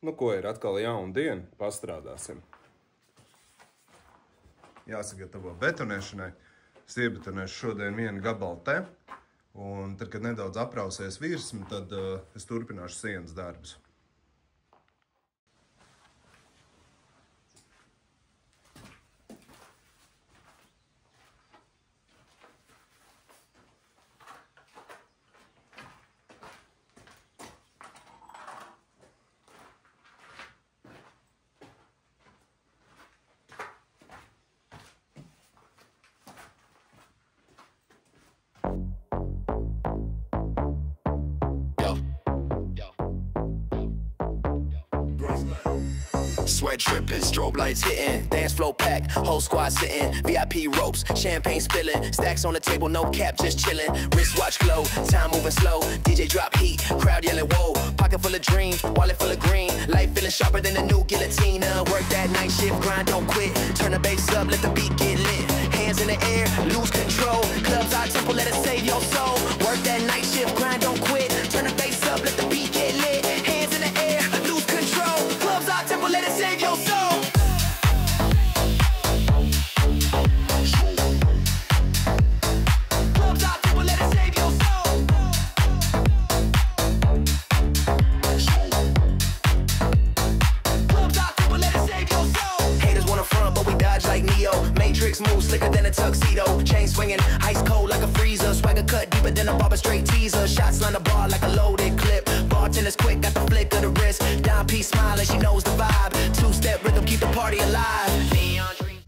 Nu, ko ir atkal jauna diena, pastrādāsim. Jāsagatavo betonēšanai. Es iebetonēšu šodien vienu gabalu te, un tad, kad nedaudz aprausies virsma, tad es turpināšu sienas darbus. Sweat dripping, strobe lights hitting, dance floor packed, whole squad sitting, VIP ropes, champagne spilling, stacks on the table, no cap, just chilling, wristwatch glow, time moving slow, DJ drop heat, crowd yelling whoa, pocket full of dreams, wallet full of green, life feeling sharper than a new guillotine, work that night shift, grind, don't quit, turn the bass up, let the beat get lit, hands in the air, lose control, clubs our temple, let it save your soul, work that night shift, grind, don't quit, turn the bass up, let the beat get lit, hands in the air, lose control, clubs our temple, let it save your soul. Clubs our temple, let it save your soul. Clubs our temple, let it save your soul. Haters wanna front, but we dodge like Neo. Matrix moves slicker than a tuxedo. Chain swinging, ice cold like a freezer. Swagger cut deeper than a barber straight teaser. Shots line the bar like a loaded clip. Bartender's quick, got the flick of the wrist. Dime piece smile and she knows the vibe. Two-step rhythm, keep the party alive. Neon dreams.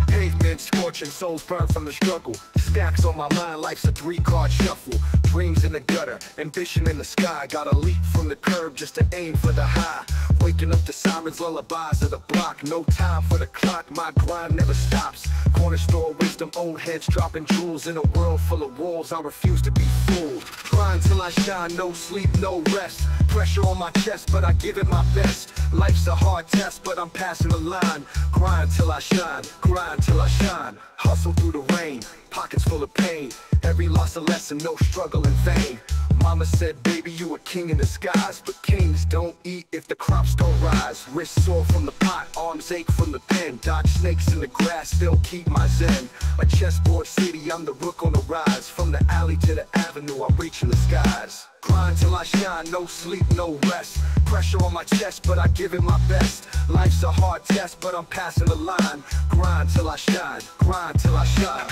Pavement scorching, souls burn from the struggle. Stacks on my mind, life's a three-card shuffle. Dreams in the gutter, ambition in the sky. Gotta leap from the curb just to aim for the high. Waking up to sirens, lullabies of the block. No time for the clock, my grind never stops. Corner store wisdom, old heads dropping jewels. In a world full of walls, I refuse to be fooled. Grind till I shine, no sleep, no rest. Pressure on my chest, but I give it my best. Life's a hard test, but I'm passing the line. Grind till I shine, grind till I shine. Hustle through the rain, pockets full of pain. Every loss a lesson, no struggle in vain. Mama said, baby, you a king in the skies. But kings don't eat if the crops don't rise. Wrists sore from the pot, arms ache from the pen. Dodge snakes in the grass, still keep my zen. A chessboard city, I'm the rook on the rise. From the alley to the avenue, I'm reaching the skies. Grind till I shine, no sleep, no rest. Pressure on my chest, but I give it my best. Life's a hard test, but I'm passing the line. Grind till I shine, grind till I shine.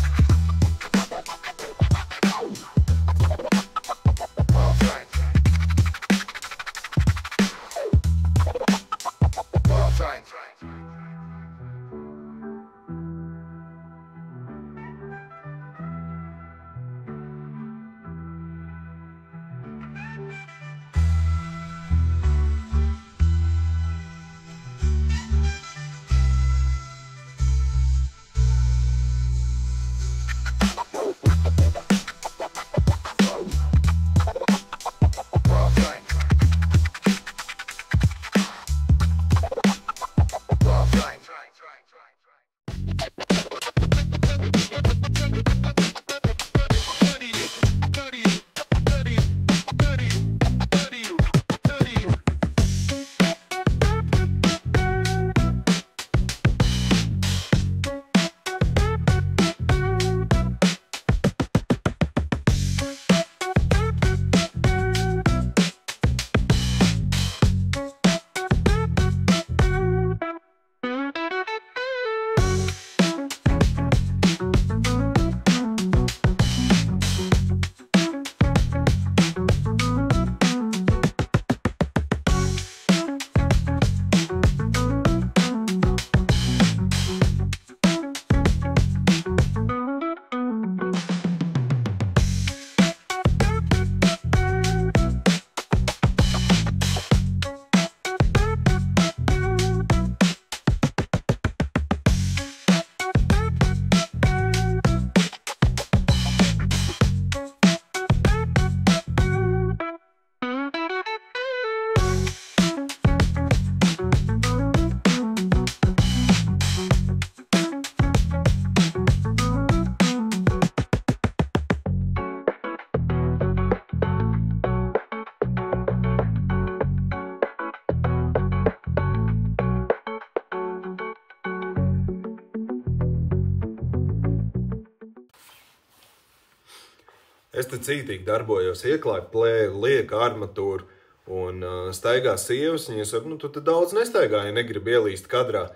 Es te cītīgi darbojos, ieklāju plēju, lieku armatūru un staigā sievas. Viņas saka, nu tu te daudz nestaigā, ja negribi ielīst kadrā.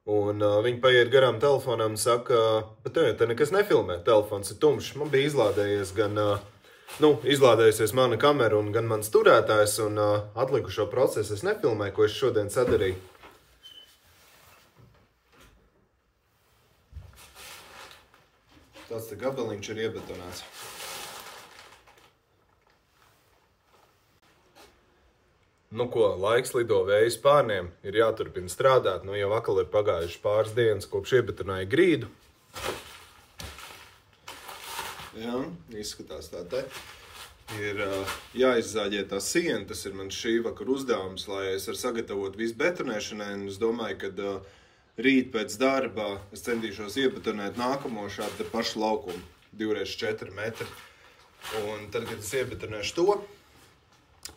Un viņi paiet garām telefonam un saka, bet te nekas nefilmē, telefons ir tumšs. Man bija izlādējies izlādējusies mana kamera un gan mans turētājs, un atlikušo procesu es nefilmēju, ko es šodien sadarīju. Tāds te gabaliņš ir iebetonēts. Nu ko, laiks lido vējas pārniem, ir jāturpina strādāt, nu jau vakal ir pagājuši pāris dienas, kopš iebetonēja grīdu. Jā, izskatās tā te. Ir jāizzāģē tā siena, tas ir man šī vakar uzdevums, lai es varu sagatavot visu betonēšanai, un es domāju, ka rīt pēc darba es centīšos iebetonēt nākamo šādu te pašu laukumu, 2x4 metri. Un tad, kad es iebetonēšu to,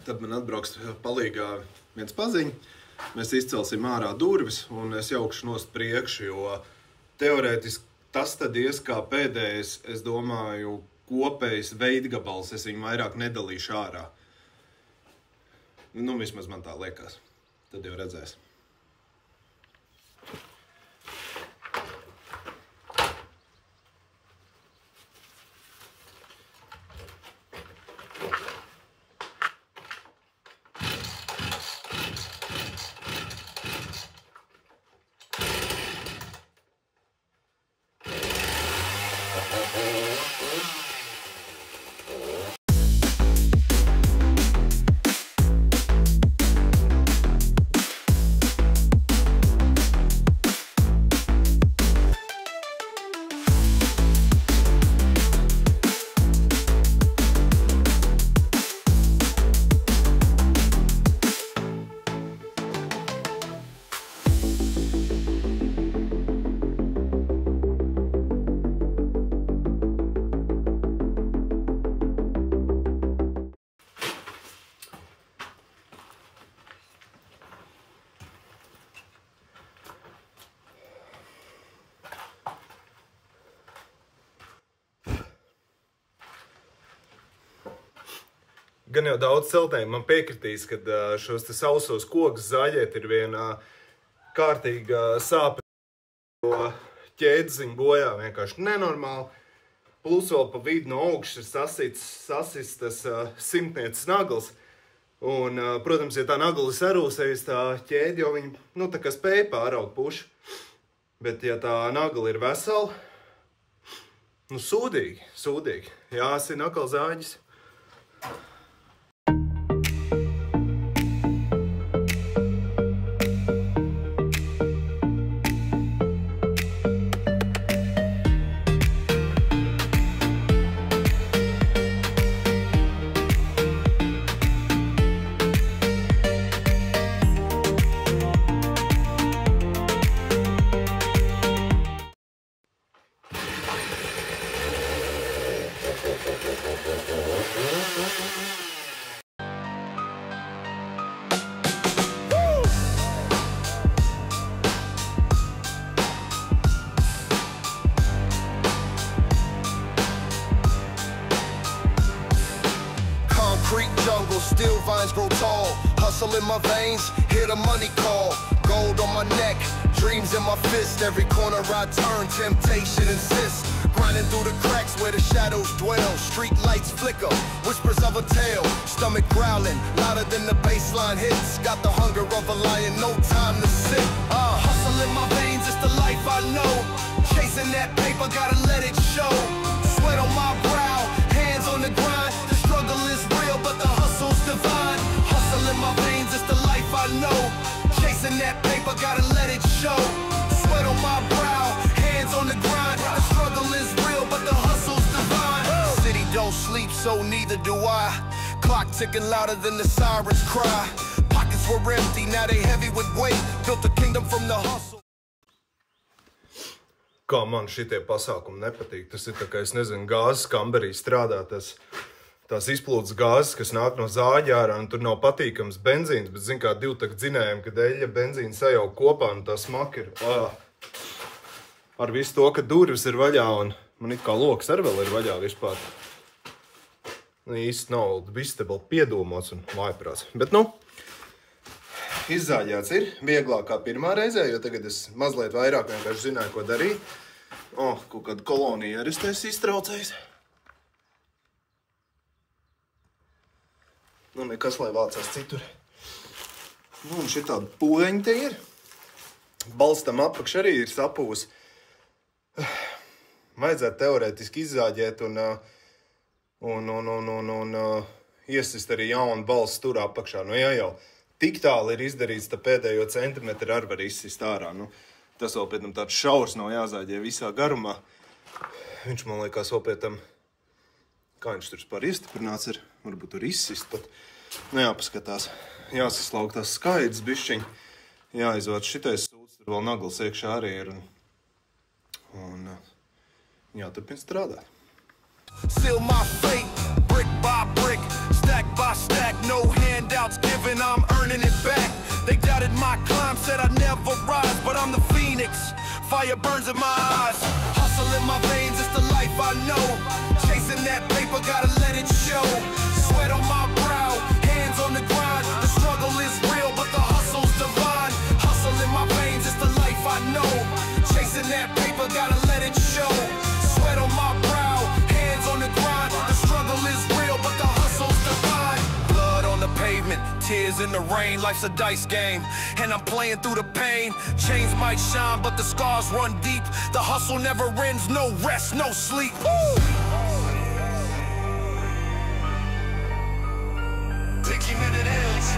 tad man atbrauks palīgā viens paziņ, mēs izcelsim ārā durvis un es jaukšu nost priekšu, jo teorētiski tas tad ies kā pēdējais, es domāju, kopējs veidgabals, es viņu vairāk nedalīšu ārā. Nu, vismaz man tā liekas. Tad jau redzēs. Gan jau daudz celtēji man piekritīs, ka šos te sausos kokus zaļiet ir viena kārtīga sāpe, jo ķēdziņu bojā vienkārši nenormāli. Plus vēl pa vidu no augšas ir sasistas simtnieces nagls. Un, protams, ja tā nagla ir sarūsējusi tā ķēdi, jo viņi, tā kā spēja pāraut pušu. Bet, ja tā nagla ir vesela, sūdīgi. Jāsin atkal zāģis. Still vines grow tall, hustle in my veins, hear the money call. Gold on my neck, dreams in my fist. Every corner I turn, temptation insists. Grinding through the cracks where the shadows dwell. Street lights flicker, whispers of a tale. Stomach growling, louder than the baseline hits. Got the hunger of a lion, no time to sit. Hustle in my veins, it's the life I know. Chasing that paper, gotta let it show. Sweat on my brow, hands on the grind. The struggle is real, but the hustle's divine. Hustle in my veins, it's the life I know. Chasing that paper, gotta let it show. Sweat on my brow, hands on the grind. The struggle is real, but the hustle's divine. City don't sleep, so neither do I. Clock ticking louder than the sirens cry. Pockets were empty, now they heavy with weight. Built a kingdom from the hustle. Kā man šitie pasākumi nepatīk. Tas ir tā kā, es nezinu, gāzes kamberī strādā, tās izplūdes gāzes, kas nāk no zāģa ārā, un tur nav patīkams benzīns, bet, zin kā, divtak dzinējumi, kad eļļa benzīna sajauk kopā, un tā smaka ir, ar visu to, ka durvis ir vaļā, un man it kā loks arī vēl ir vaļā vispār. īsti nav visible piedomos un vājprāts. Bet, nu, izzāģēts ir vieglāk kā pirmā reizē, jo tagad es mazliet vairāk vienkārši zināju, ko darīt. Kaut kāda kolonija arī es iztraucējis. Nu, nekas, lai vācās citur. Nu, un šitādi pūdeņi te ir. Balstam apakš arī ir sapūs. Vajadzētu teorētiski izzāģēt un iesist arī jaunu balstu tur apakšā. Nu, ja jau tik tālu ir izdarīts, tad pēdējo centimetru arī var izsist ārā. Nu, tas vēl pēc tam tāds šaurs nav jāzāģē visā garumā. Viņš, man liekas, vēl pēc tam, kā viņš tur par iestiprināts ir, varbūt tur izsist pat. Nu, jāpaskatās, jāsaslauk tās skaidrs bišķiņ, jāizvāc šitais sūds, tur vēl nagls iekšā arī ir un jāturpina strādāt. Seal my fate, brick by brick, stack by stack, no handouts given, I'm earning it back. They doubted my climb, said I'd never rise, but I'm the phoenix, fire burns in my eyes. Hustle in my veins, it's the life I know. Chasing that paper, gotta let it show. Sweat on my brow, hands on the grind. The struggle is real, but the hustle's divine. Hustle in my veins, it's the life I know. Chasing that paper, gotta let it show. Sweat on my brow, hands on the grind. The struggle is real, but the hustle's divine. Blood on the pavement, tears in the rain. Life's a dice game, and I'm playing through the pain. Chains might shine, but the scars run deep. The hustle never ends, no rest, no sleep. Woo! Thinking that it is.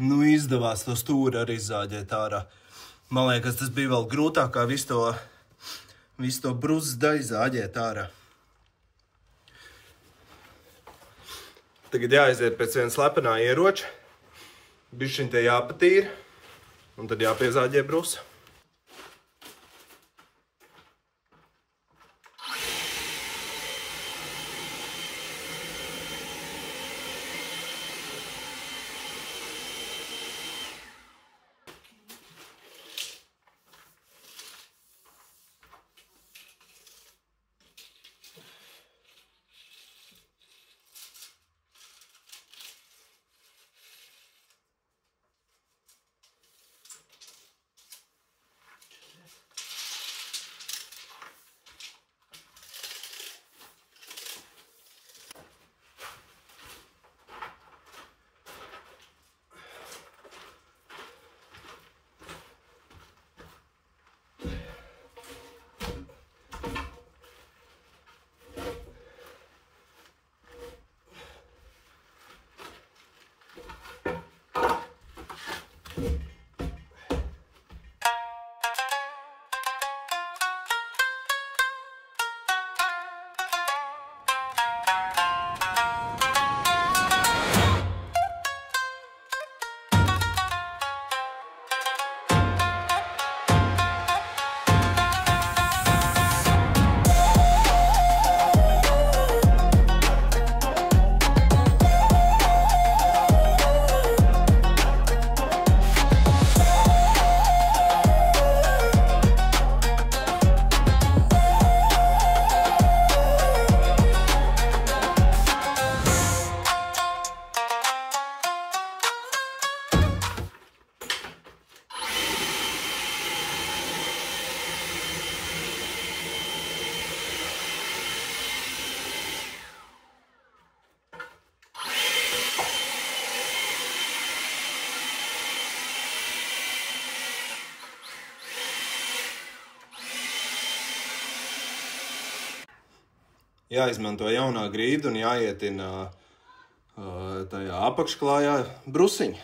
Nu, izdevās to stūri arī zāģēt ārā. Man liekas, tas bija vēl grūtāk kā visu to bruzes daļu zāģēt ārā. Tagad jāaiziet pēc viena slepenā ieroča. Bišķiņ te jāpatīra. Un tad jāpiezāģē brusa. Jāizmanto jaunā grīda un jāietina tajā apakšklājā brusiņa.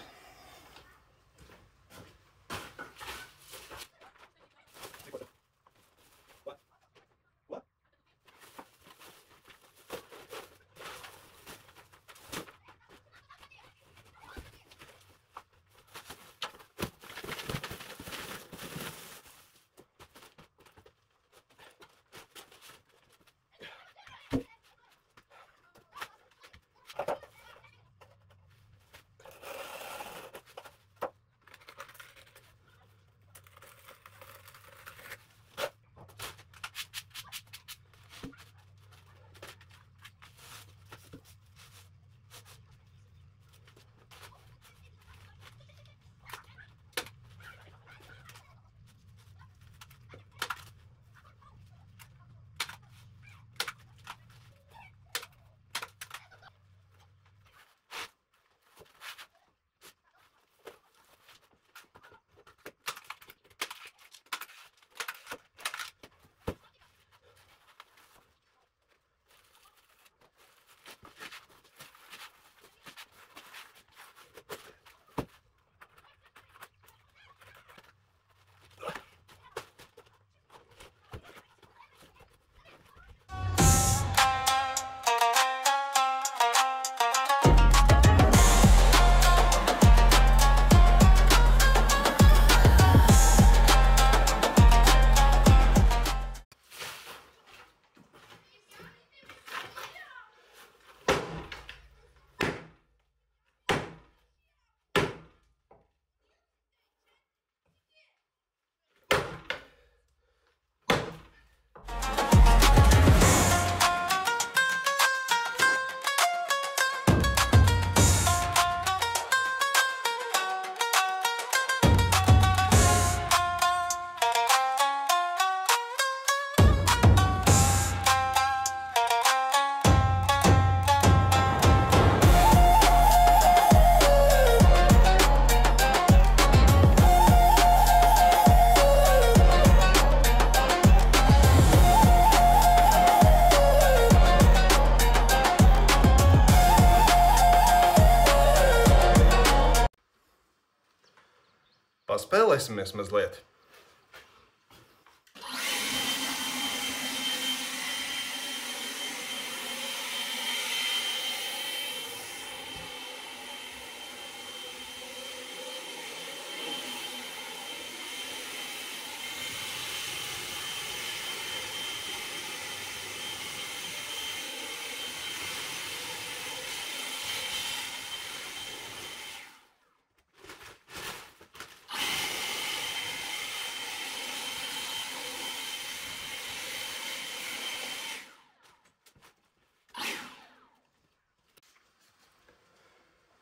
paspēlēsimies mazliet.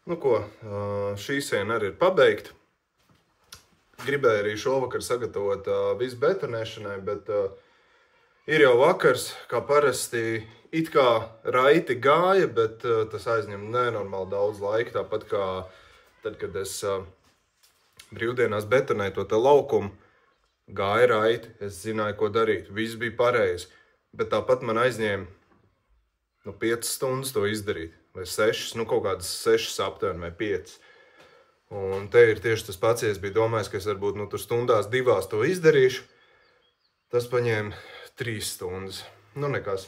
Nu ko, šī siena arī ir pabeigta. Gribēju arī šovakar sagatavot visu betonēšanai, bet ir jau vakars, kā parasti it kā raiti gāja, bet tas aizņem nenormāli daudz laika, tāpat kā tad, kad es brīvdienās betonēju to te laukumu, gāja raiti, es zināju, ko darīt, viss bija pareizi, bet tāpat man aizņēma 5 stundas to izdarīt. Vai 6, kaut kādas 6 aptuveni vai 5. Un te ir tieši tas pats, ja es biju domājis, ka es varbūt tur stundās 2 to izdarīšu. Tas paņēma 3 stundas. Nekas.